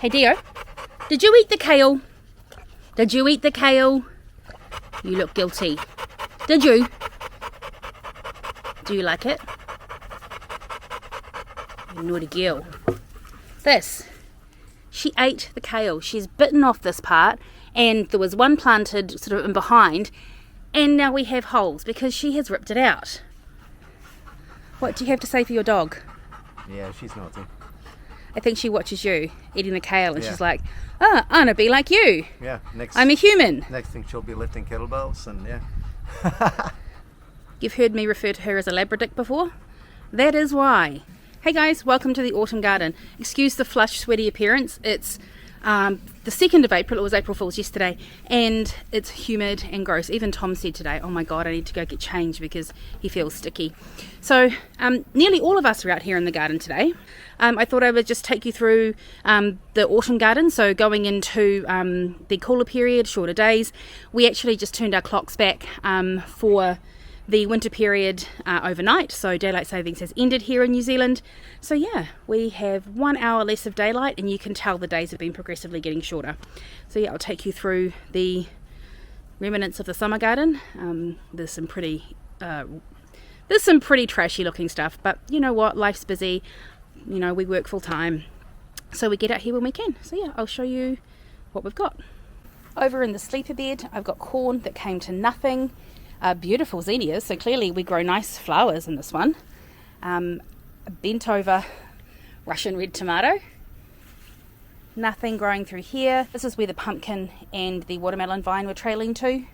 Hey Dio, did you eat the kale? Did you eat the kale? You look guilty. Did you? Do you like it? You naughty girl. She ate the kale. She's bitten off this part, and there was one planted sort of in behind, and now we have holes because she has ripped it out. What do you have to say for your dog? Yeah, she's naughty. I think she watches you eating the kale and she's like, I want to be like you. Yeah, I'm a human. Next thing she'll be lifting kettlebells and yeah. You've heard me refer to her as a Labradick before? That is why. Hey guys, welcome to the autumn garden. Excuse the flush, sweaty appearance. It's the 2nd of April. It was April Fool's yesterday, and it's humid and gross. Even Tom said today, oh my god, I need to go get changed because he feels sticky. So nearly all of us are out here in the garden today. I thought I would just take you through the autumn garden. So going into the cooler period, shorter days, we actually just turned our clocks back for the winter period overnight, so daylight savings has ended here in New Zealand. So yeah, we have 1 hour less of daylight, and you can tell the days have been progressively getting shorter. So yeah, I'll take you through the remnants of the summer garden. There's some pretty trashy looking stuff, but you know what, life's busy, you know, we work full time, so we get out here when we can. So yeah, I'll show you what we've got. Over in the sleeper bed, I've got corn that came to nothing. Beautiful zinnias, so clearly we grow nice flowers in this one. A bent over Russian red tomato. Nothing growing through here. This is where the pumpkin and the watermelon vine were trailing to.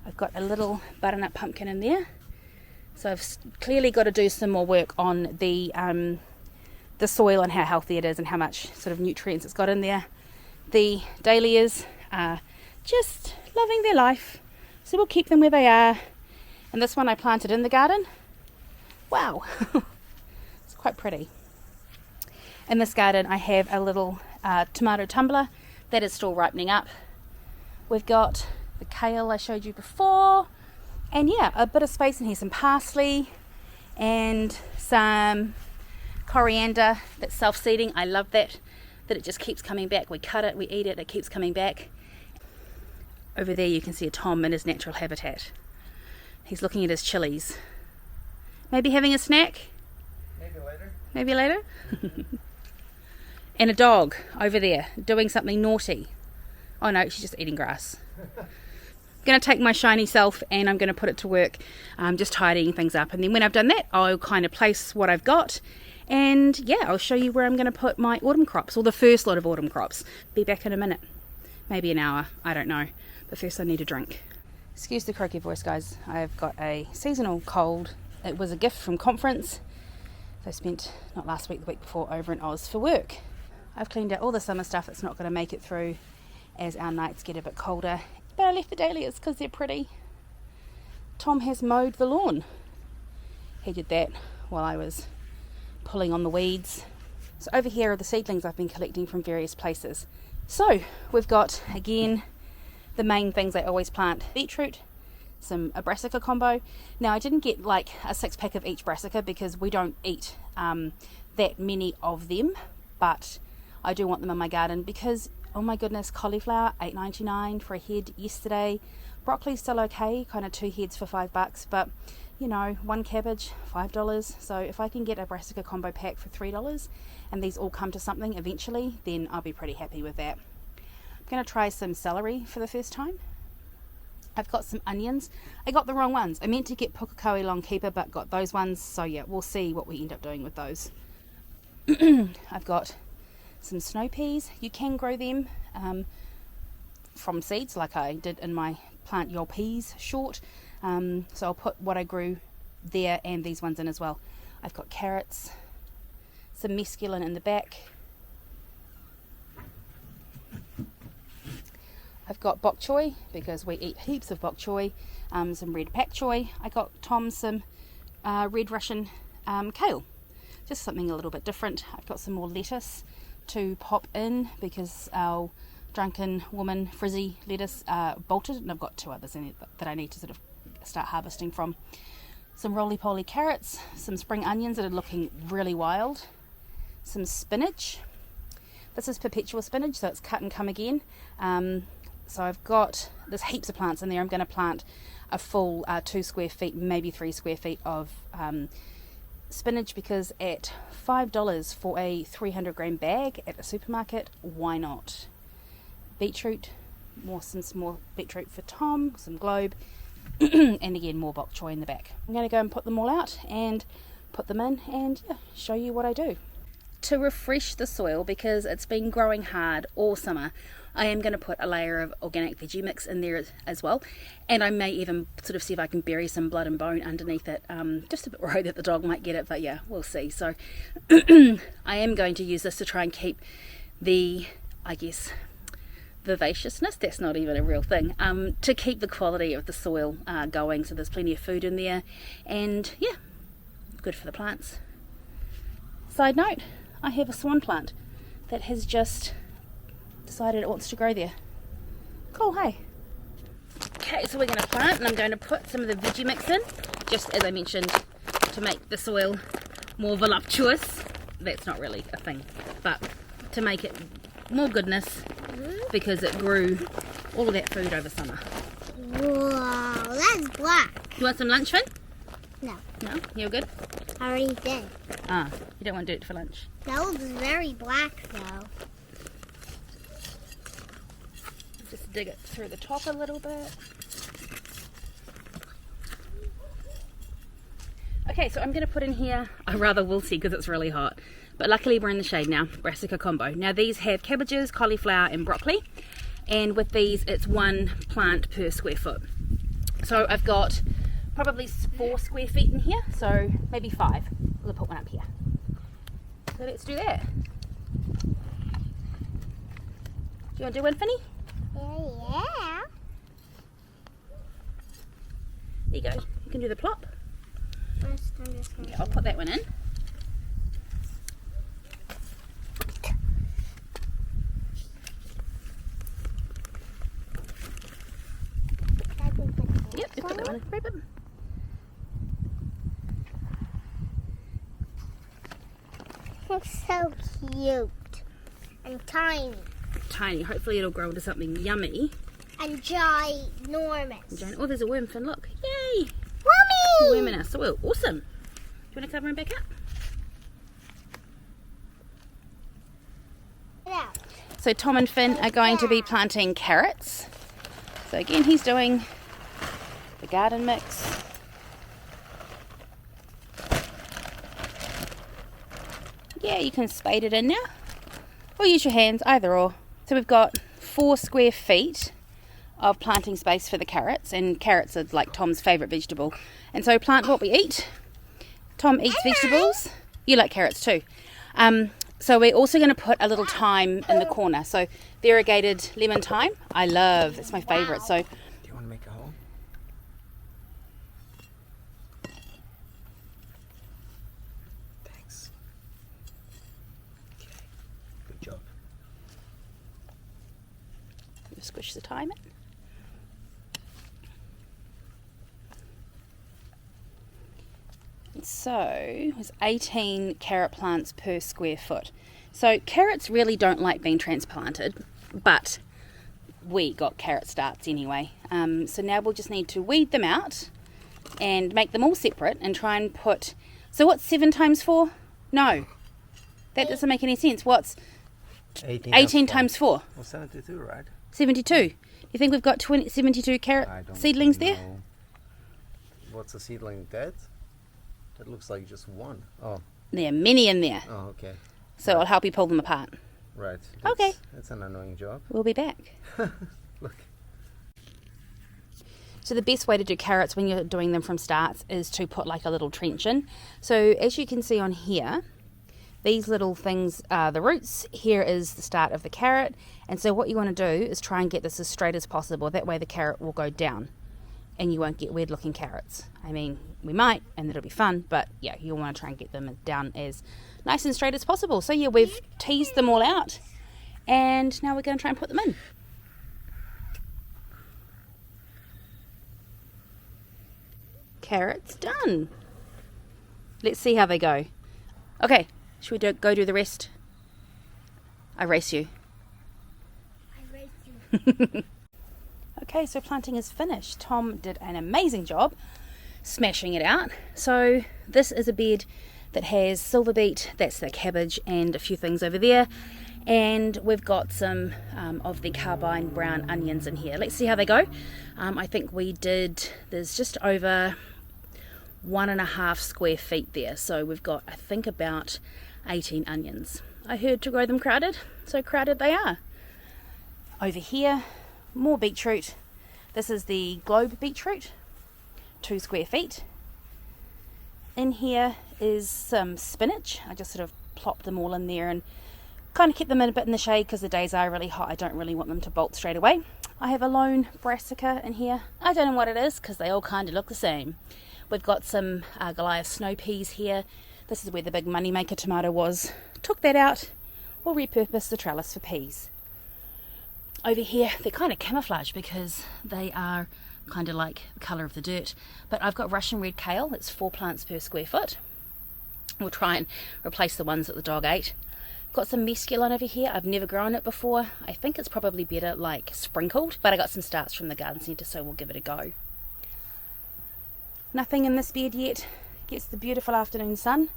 I've got a little butternut pumpkin in there. So I've clearly got to do some more work on the soil and how healthy it is and how much sort of nutrients it's got in there. The dahlias are just loving their life. So we'll keep them where they are. And this one I planted in the garden. Wow, it's quite pretty. In this garden I have a little tomato tumbler that is still ripening up. We've got the kale I showed you before. And yeah, a bit of space in here, some parsley and some coriander that's self-seeding. I love that it just keeps coming back. We cut it, we eat it, it keeps coming back. Over there you can see a Tom in his natural habitat. He's looking at his chilies. Maybe having a snack? Maybe later? And a dog over there doing something naughty. Oh no, she's just eating grass. I'm going to take my shiny self and I'm going to put it to work just tidying things up. And then when I've done that, I'll kind of place what I've got. And yeah, I'll show you where I'm going to put my autumn crops, or the first lot of autumn crops. Be back in a minute. Maybe an hour, I don't know. But first I need a drink. Excuse the croaky voice, guys. I've got a seasonal cold. It was a gift from conference. I spent, not last week, the week before, over in Oz for work. I've cleaned out all the summer stuff that's not going to make it through as our nights get a bit colder. But I left the dahlias because they're pretty. Tom has mowed the lawn. He did that while I was pulling on the weeds. So over here are the seedlings I've been collecting from various places. So we've got, again, the main things I always plant: beetroot, a brassica combo. Now I didn't get like a 6-pack of each brassica because we don't eat that many of them, but I do want them in my garden because, oh my goodness, cauliflower $8.99 for a head yesterday. Broccoli's still okay, kind of 2 heads for $5, but you know, 1 cabbage $5. So if I can get a brassica combo pack for $3 and these all come to something eventually, then I'll be pretty happy with that. I'm going to try some celery for the first time. I've got some onions. I got the wrong ones. I meant to get pukekohe longkeeper, but got those ones. So yeah, we'll see what we end up doing with those. I've got some snow peas. You can grow them from seeds like I did in my plant your peas short. So I'll put what I grew there and these ones in as well. I've got carrots, some mesclun in the back. I've got bok choy because we eat heaps of bok choy, some red pak choy. I got Tom some red Russian kale, just something a little bit different. I've got some more lettuce to pop in because our drunken woman frizzy lettuce bolted, and I've got 2 others in it that I need to sort of start harvesting from. Some roly-poly carrots, some spring onions that are looking really wild, some spinach, This is perpetual spinach, so it's cut and come again. So there's heaps of plants in there. I'm going to plant a full 2 square feet, maybe 3 square feet of spinach, because at $5 for a 300 gram bag at the supermarket, why not? Beetroot, some more beetroot for Tom, some globe, and again more bok choy in the back. I'm going to go and put them all out and put them in and show you what I do. To refresh the soil, because it's been growing hard all summer, I am going to put a layer of organic veggie mix in there as well, and I may even sort of see if I can bury some blood and bone underneath it, just a bit worried that the dog might get it, but yeah, we'll see. So I am going to use this to try and keep the, I guess, vivaciousness, that's not even a real thing, to keep the quality of the soil going, so there's plenty of food in there, and yeah, good for the plants. Side note, I have a swan plant that has just decided it wants to grow there. Cool, hey? Okay, so we're going to plant, and I'm going to put some of the veggie mix in, just as I mentioned, to make the soil more voluptuous. That's not really a thing, but to make it more goodness, because it grew all of that food over summer. Whoa, that's black. You want some lunch, Finn? No. No? You're good? I already did. Ah, you don't want to do it for lunch? That looks very black though. Just dig it through the top a little bit. Okay, so I'm going to put in here, I rather will see because it's really hot, but luckily we're in the shade now, brassica combo. Now these have cabbages, cauliflower and broccoli, and with these it's 1 plant per square foot. So I've got probably 4 square feet in here, so maybe 5. We'll put one up here. So let's do that. Do you want to do one, Finny? Yeah. There you go. You can do the plop. First, I'm just gonna. Okay, I'll put that one in. Yep, just put that one in. Grab it. Looks so cute and tiny Tiny. Hopefully it'll grow into something yummy. and ginormous. Oh, there's a worm, Finn. Look. Yay! Mommy! Worm in our soil. Awesome. Do you want to cover him back up? Yeah. So Tom and Finn are going to be planting carrots. So again, he's doing the garden mix. Yeah, you can spade it in now, or use your hands, either or. So we've got 4 square feet of planting space for the carrots, and carrots are like Tom's favourite vegetable. And so plant what we eat. Tom eats vegetables. You like carrots too. So we're also going to put a little thyme in the corner. So variegated lemon thyme, I love. It's my favourite. So Do you want to make a hole? Thanks. Okay. Good job. just squish the thyme in. So there's 18 carrot plants per square foot. So carrots really don't like being transplanted, but we got carrot starts anyway. So now we'll just need to weed them out and make them all separate and try and put... So what's 7 times 4? No, that doesn't make any sense. What's 18 times 4? Well, 72, right? 72. You think we've got 72 carrot I don't seedlings there? know. What's a seedling? That looks like just one. Oh. There are many in there. Oh, okay. So I'll help you pull them apart. Right. Okay. That's an annoying job. We'll be back. Look. So the best way to do carrots when you're doing them from starts is to put like a little trench in. So as you can see on here, these little things are the roots. Here is the start of the carrot. And so what you want to do is try and get this as straight as possible. That way the carrot will go down and you won't get weird looking carrots. I mean, we might, and it'll be fun, but yeah, you'll want to try and get them down as nice and straight as possible. So yeah, we've teased them all out and now we're going to try and put them in. Carrots done. Let's see how they go. Okay, should we go do the rest? I race you. I race you. Okay, so planting is finished. Tom did an amazing job smashing it out. So this is a bed that has silver beet, that's the cabbage, and a few things over there. And we've got some of the carbine brown onions in here. Let's see how they go. I think there's just over 1.5 square feet there. So we've got, I think, about 18 onions. I heard to grow them crowded, so crowded they are. Over here, more beetroot. This is the globe beetroot, 2 square feet. In here is some spinach. I just sort of plopped them all in there and kind of kept them in a bit in the shade because the days are really hot. I don't really want them to bolt straight away. I have a lone brassica in here. I don't know what it is because they all kind of look the same. We've got some Goliath snow peas here. This is where the big moneymaker tomato was. Took that out. We'll repurpose the trellis for peas. Over here, they're kind of camouflage because they are kind of like the colour of the dirt. But I've got Russian red kale. That's 4 plants per square foot. We'll try and replace the ones that the dog ate. Got some mesclun over here. I've never grown it before. I think it's probably better like sprinkled, but I got some starts from the garden centre, so we'll give it a go. Nothing in this bed yet. Gets the beautiful afternoon sun,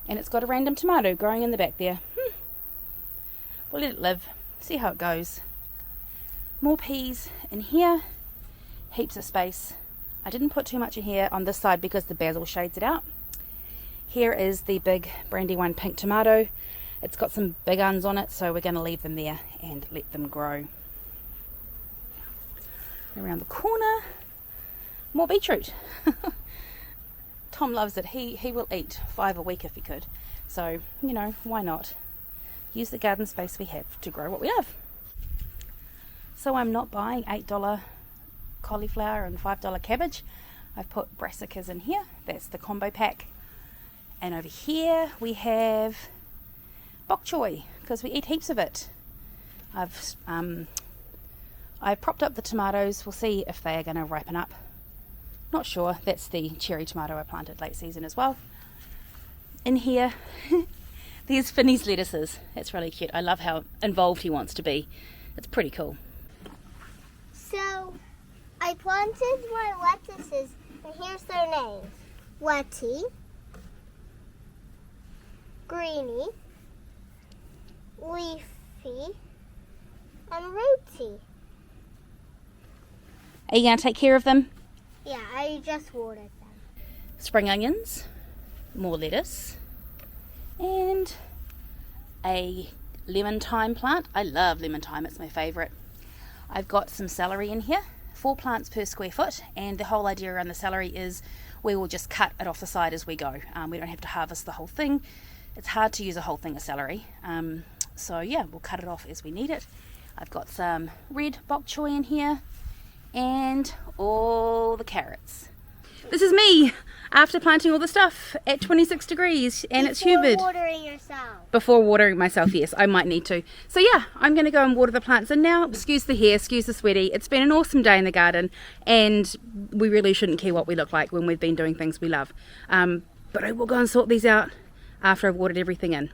and it's got a random tomato growing in the back there. We'll let it live, see how it goes. More peas in here, heaps of space. I didn't put too much in here on this side because the basil shades it out. Here is the big Brandywine pink tomato. It's got some big uns on it, so we're going to leave them there and let them grow. Around the corner, more beetroot. Tom loves it. He will eat 5 a week if he could. So, you know, why not? Use the garden space we have to grow what we love. So I'm not buying $8 cauliflower and $5 cabbage. I've put brassicas in here. That's the combo pack. And over here we have bok choy, because we eat heaps of it. I've propped up the tomatoes. We'll see if they are going to ripen up. Not sure. That's the cherry tomato I planted late season as well. In here, there's Finney's lettuces. That's really cute. I love how involved he wants to be. It's pretty cool. So, I planted my lettuces, and here's their names. Letty, Greeny, Leafy, and Rooty. Are you going to take care of them? Yeah, I just watered them. Spring onions, more lettuce, and a lemon thyme plant. I love lemon thyme, it's my favourite. I've got some celery in here, 4 plants per square foot, and the whole idea around the celery is we will just cut it off the side as we go. We don't have to harvest the whole thing. It's hard to use a whole thing of celery, so yeah, we'll cut it off as we need it. I've got some red bok choy in here and all the carrots. This is me after planting all the stuff at 26 degrees and it's humid. Before watering yourself. Before watering myself, yes, I might need to. So yeah, I'm going to go and water the plants in now. Excuse the hair, excuse the sweaty. It's been an awesome day in the garden, and we really shouldn't care what we look like when we've been doing things we love. But I will go and sort these out after I've watered everything in.